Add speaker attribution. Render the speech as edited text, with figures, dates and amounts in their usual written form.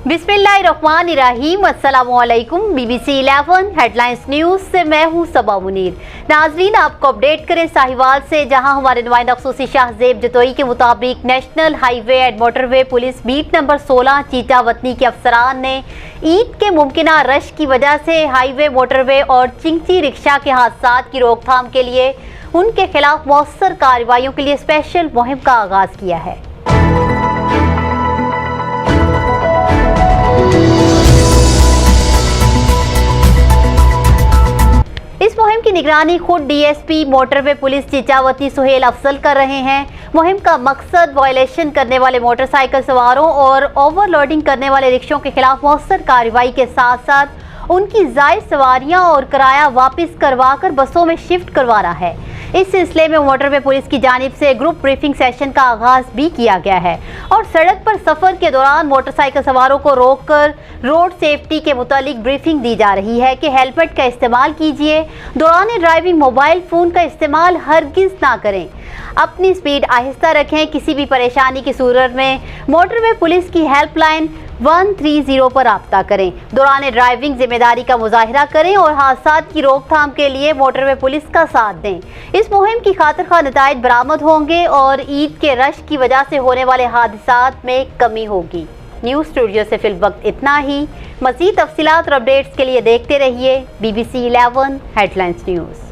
Speaker 1: बिस्मिल्लाहिर्रहमानिर्रहीम। अस्सलामुअलैकुम। BBC 11 headlines news से मैं हूं सबा मुनीर। नाजरीन, आपको अपडेट करें साहिवाल से, जहां हमारे नुमाइंदा खसूसी शाहजेब जतोई के मुताबिक national highway and motorway police beat number 16 cheetah वतनी के अफसरान ने ईद के मुमकिना रश की वजह से हाईवे, मोटरवे और चिंची रिक्शा के हादसा की रोकथाम के लिए उनके खिलाफ मौसर कार्रवाइयों के लिए स्पेशल मुहिम का आगाज किया है। इस मुहिम की निगरानी खुद DSP motorway police Chichawatni Suhail Afzal कर रहे हैं। मुहिम का मकसद वायलेशन करने वाले मोटरसाइकिल सवारों और ओवरलोडिंग करने वाले रिक्शों के खिलाफ मौसर कार्रवाई के साथ साथ उनकी जायद सवारियां और किराया वापस करवाकर बसों में शिफ्ट करवाना है। इस सिलसिले में मोटरवे पुलिस की जानिब से ग्रुप ब्रीफिंग सेशन का आगाज भी किया गया है और सड़क पर सफर के दौरान मोटरसाइकिल सवारों को रोककर रोड सेफ्टी के मुतालिक ब्रीफिंग दी जा रही है कि हेलमेट का इस्तेमाल कीजिए, दौरान ड्राइविंग मोबाइल फ़ोन का इस्तेमाल हरगिज़ ना करें, अपनी स्पीड आहिस्ता रखें। किसी भी परेशानी की सूरत में मोटरवे पुलिस की हेल्पलाइन 130 पर राब्ता करें। दौरान ड्राइविंग जिम्मेदारी का मुजाहिरा करें और हादसा की रोकथाम के लिए मोटरवे पुलिस का साथ दें। इस मुहिम की खातिर खा नताइज बरामद होंगे और ईद के रश की वजह से होने वाले हादसात में कमी होगी। न्यूज़ स्टूडियो से फिल वक्त इतना ही। मज़ीद तफसीलात और अपडेट्स के लिए देखते रहिए BBC 11 हेडलाइंस न्यूज़।